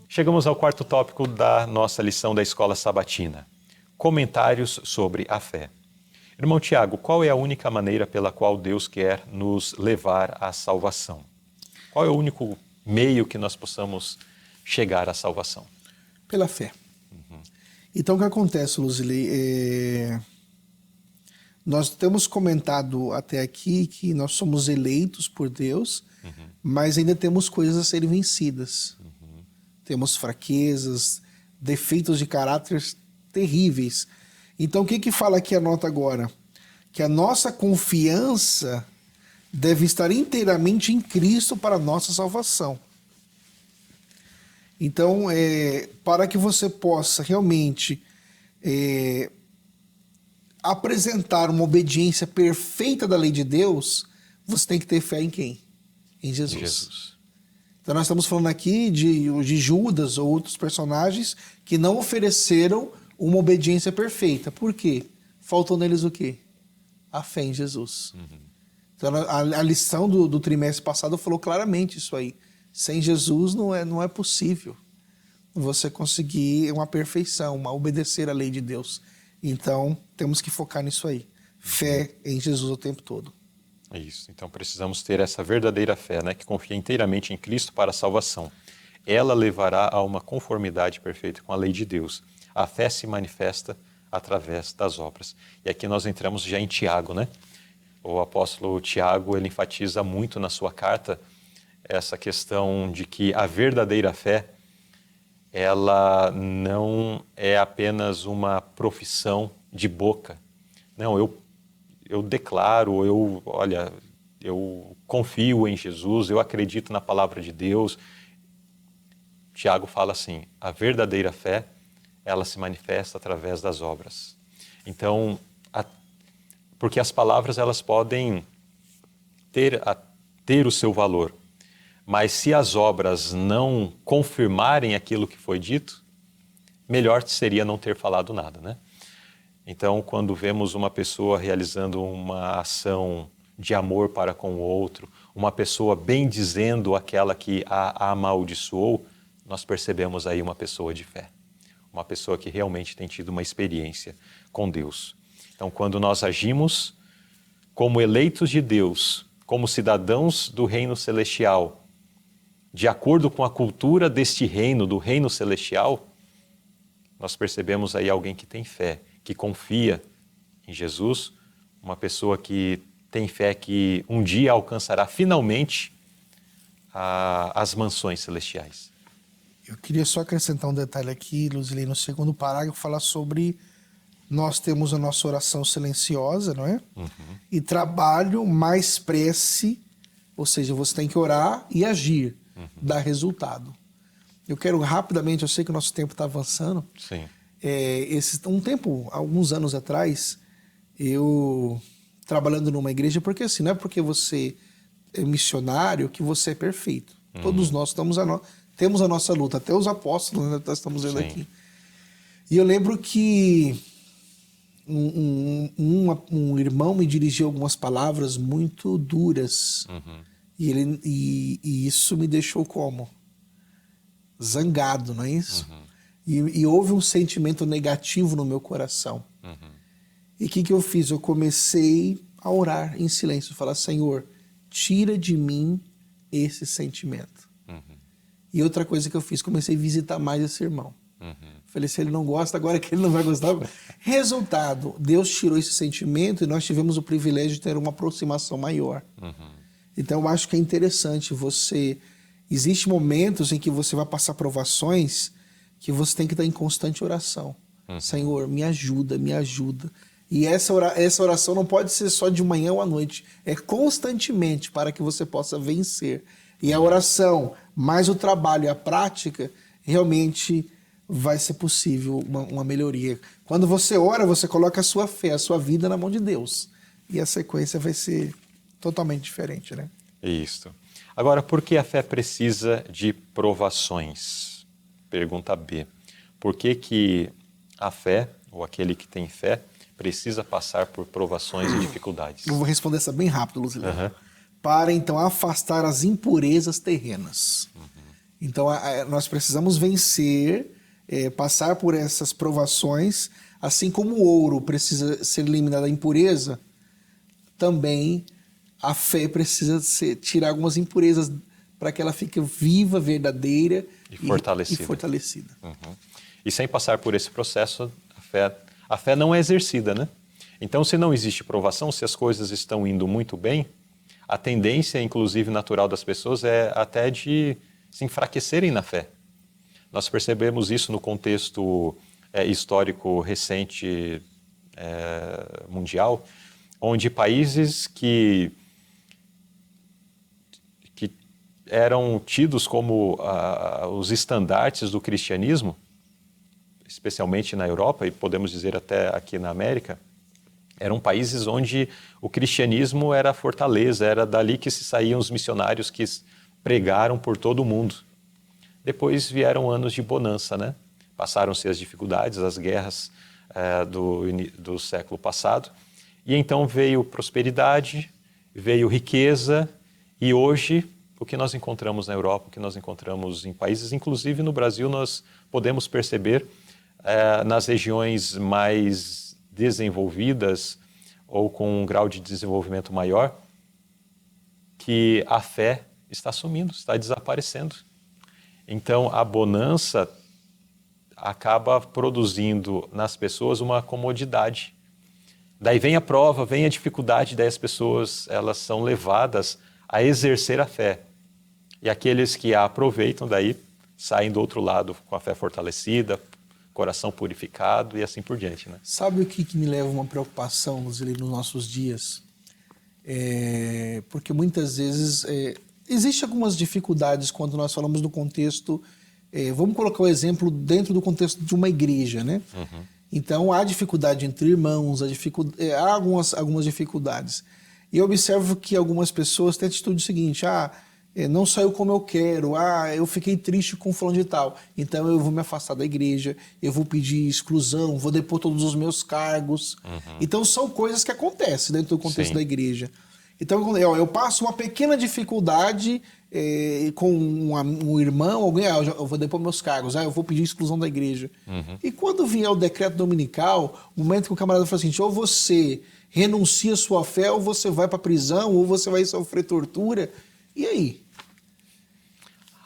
Chegamos ao quarto tópico da nossa lição da Escola Sabatina. Comentários sobre a fé. Irmão Tiago, qual é a única maneira pela qual Deus quer nos levar à salvação? Qual é o único meio que nós possamos chegar à salvação? Pela fé. Então, o que acontece, Luzili? Nós temos comentado até aqui que nós somos eleitos por Deus, mas ainda temos coisas a serem vencidas. Temos fraquezas, defeitos de caráter terríveis. Então, o que fala aqui a nota agora? Que a nossa confiança deve estar inteiramente em Cristo para a nossa salvação. Então, para que você possa realmente apresentar uma obediência perfeita da lei de Deus, você tem que ter fé em quem? Em Jesus. Então nós estamos falando aqui de Judas ou outros personagens que não ofereceram uma obediência perfeita. Por quê? Faltou neles o quê? A fé em Jesus. Então a lição do trimestre passado falou claramente isso aí. Sem Jesus não é possível você conseguir uma perfeição, obedecer a lei de Deus. Então temos que focar nisso aí. Fé em Jesus o tempo todo. É isso. Então precisamos ter essa verdadeira fé, né, que confia inteiramente em Cristo para a salvação. Ela levará a uma conformidade perfeita com a lei de Deus. A fé se manifesta através das obras. E aqui nós entramos já em Tiago, né? O apóstolo Tiago, ele enfatiza muito na sua carta essa questão de que a verdadeira fé, ela não é apenas uma profissão de boca. Não, eu declaro, eu confio em Jesus, eu acredito na palavra de Deus. Tiago fala assim, a verdadeira fé, ela se manifesta através das obras. Então, porque as palavras elas podem ter o seu valor, mas se as obras não confirmarem aquilo que foi dito, melhor seria não ter falado nada, né? Então, quando vemos uma pessoa realizando uma ação de amor para com o outro, uma pessoa bendizendo aquela que a amaldiçoou, nós percebemos aí uma pessoa de fé, uma pessoa que realmente tem tido uma experiência com Deus. Então, quando nós agimos como eleitos de Deus, como cidadãos do reino celestial, de acordo com a cultura deste reino, do reino celestial, nós percebemos aí alguém que tem fé, que confia em Jesus, uma pessoa que tem fé que um dia alcançará finalmente as mansões celestiais. Eu queria só acrescentar um detalhe aqui, Luzili, no segundo parágrafo, falar sobre nós temos a nossa oração silenciosa, não é? E trabalho mais prece, ou seja, você tem que orar e agir, dar resultado. Eu quero rapidamente, eu sei que o nosso tempo está avançando. Sim. Alguns anos atrás, eu trabalhando numa igreja, porque assim, não é porque você é missionário que você é perfeito. Todos nós temos a nossa luta, até os apóstolos, né, nós estamos vendo aqui. E eu lembro que um irmão me dirigiu algumas palavras muito duras. E isso me deixou como? Zangado, não é isso? E houve um sentimento negativo no meu coração. E o que eu fiz? Eu comecei a orar em silêncio, falar, Senhor, tira de mim esse sentimento. E outra coisa que eu fiz, comecei a visitar mais esse irmão. Falei, se ele não gosta, agora que ele não vai gostar. Resultado, Deus tirou esse sentimento e nós tivemos o privilégio de ter uma aproximação maior. Então eu acho que é interessante Existem momentos em que você vai passar provações que você tem que estar em constante oração. Senhor, me ajuda, me ajuda. E essa oração não pode ser só de manhã ou à noite. É constantemente para que você possa vencer. E a oração, mais o trabalho e a prática, realmente vai ser possível uma melhoria. Quando você ora, você coloca a sua fé, a sua vida na mão de Deus. E a sequência vai ser totalmente diferente, né? Isso. Agora, por que a fé precisa de provações? Pergunta B. Por que a fé, ou aquele que tem fé, precisa passar por provações e dificuldades? Eu vou responder essa bem rápido, Luzilene. para então afastar as impurezas terrenas. Então nós precisamos vencer, passar por essas provações, assim como o ouro precisa ser eliminado da impureza, também a fé precisa tirar algumas impurezas para que ela fique viva, verdadeira e fortalecida. E sem passar por esse processo, a fé não é exercida, né? Então, se não existe provação, se as coisas estão indo muito bem, a tendência, inclusive natural das pessoas, é até de se enfraquecerem na fé. Nós percebemos isso no contexto histórico recente mundial, onde países que eram tidos como os estandartes do cristianismo, especialmente na Europa e podemos dizer até aqui na América, eram países onde o cristianismo era a fortaleza, era dali que se saíam os missionários que pregaram por todo o mundo. Depois vieram anos de bonança, né? Passaram-se as dificuldades, as guerras do século passado, e então veio prosperidade, veio riqueza, e hoje o que nós encontramos na Europa, o que nós encontramos em países, inclusive no Brasil, nós podemos perceber nas regiões mais desenvolvidas ou com um grau de desenvolvimento maior, que a fé está sumindo, está desaparecendo. Então, a bonança acaba produzindo nas pessoas uma comodidade. Daí vem a prova, vem a dificuldade, daí as pessoas elas são levadas a exercer a fé. E aqueles que a aproveitam, daí saem do outro lado com a fé fortalecida, coração purificado e assim por diante, né? Sabe o que me leva a uma preocupação nos nossos dias? Porque muitas vezes existem algumas dificuldades quando nós falamos do contexto. Vamos colocar o exemplo dentro do contexto de uma igreja, né? Então há dificuldade entre irmãos, há algumas dificuldades. E eu observo que algumas pessoas têm a atitude seguinte: não saiu como eu quero, eu fiquei triste com fulano de tal, então eu vou me afastar da igreja, eu vou pedir exclusão, vou depor todos os meus cargos. Então são coisas que acontecem dentro do contexto da igreja. Então eu passo uma pequena dificuldade com um irmão, alguém, eu vou depor meus cargos, eu vou pedir exclusão da igreja. E quando vier o decreto dominical, o momento que o camarada fala assim, ou você renuncia à sua fé, ou você vai para a prisão, ou você vai sofrer tortura, e aí?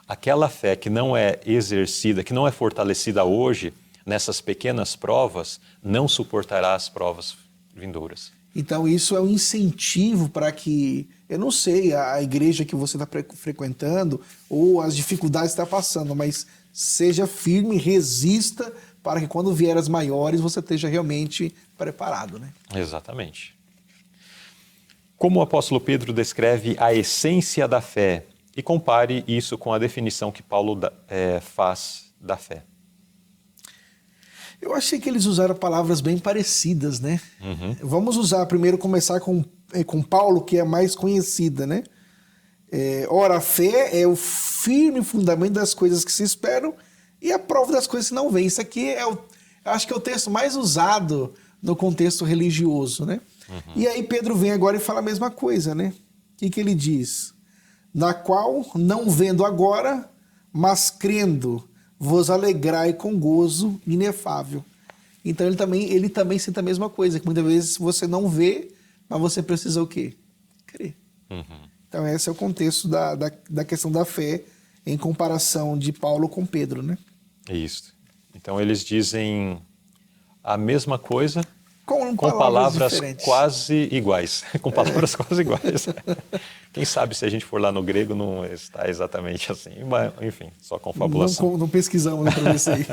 Aquela fé que não é exercida, que não é fortalecida hoje, nessas pequenas provas, não suportará as provas vindouras. Então isso é um incentivo para que, eu não sei, a igreja que você está frequentando ou as dificuldades que está passando, mas seja firme, resista para que quando vier as maiores você esteja realmente preparado, né? Exatamente. Como o apóstolo Pedro descreve a essência da fé e compare isso com a definição que Paulo faz da fé. Eu achei que eles usaram palavras bem parecidas, né? Vamos começar com Paulo, que é a mais conhecida, né? Ora, a fé é o firme fundamento das coisas que se esperam e a prova das coisas que não vêm. Isso aqui acho que é o texto mais usado no contexto religioso, né? E aí Pedro vem agora e fala a mesma coisa, né? O que ele diz? Na qual, não vendo agora, mas crendo, vos alegrai com gozo inefável. Então ele também cita a mesma coisa, que muitas vezes você não vê, mas você precisa o quê? Crer. Então esse é o contexto da questão da fé em comparação de Paulo com Pedro, né? Isso. Então eles dizem a mesma coisa com palavras diferentes. Quase iguais. Com palavras quase iguais. Quem sabe se a gente for lá no grego não está exatamente assim. Mas, enfim, só confabulação. Não pesquisamos para ver isso aí.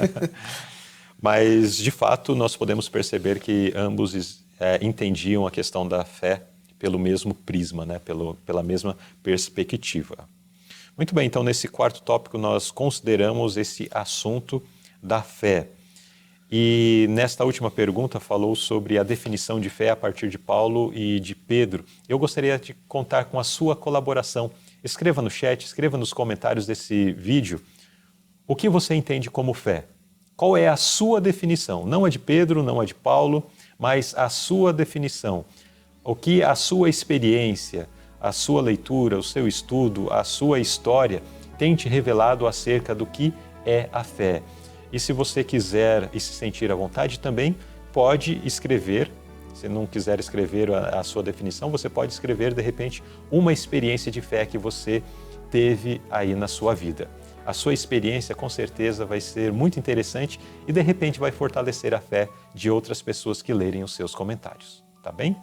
Mas, de fato, nós podemos perceber que ambos entendiam a questão da fé pelo mesmo prisma, né? Pela mesma perspectiva. Muito bem, então nesse quarto tópico nós consideramos esse assunto da fé. E nesta última pergunta falou sobre a definição de fé a partir de Paulo e de Pedro. Eu gostaria de contar com a sua colaboração. Escreva no chat, escreva nos comentários desse vídeo o que você entende como fé. Qual é a sua definição? Não a de Pedro, não a de Paulo, mas a sua definição. O que a sua experiência, a sua leitura, o seu estudo, a sua história tem te revelado acerca do que é a fé. E se você quiser e se sentir à vontade também, pode escrever. Se não quiser escrever a sua definição, você pode escrever, de repente, uma experiência de fé que você teve aí na sua vida. A sua experiência, com certeza, vai ser muito interessante e, de repente, vai fortalecer a fé de outras pessoas que lerem os seus comentários. Tá bem?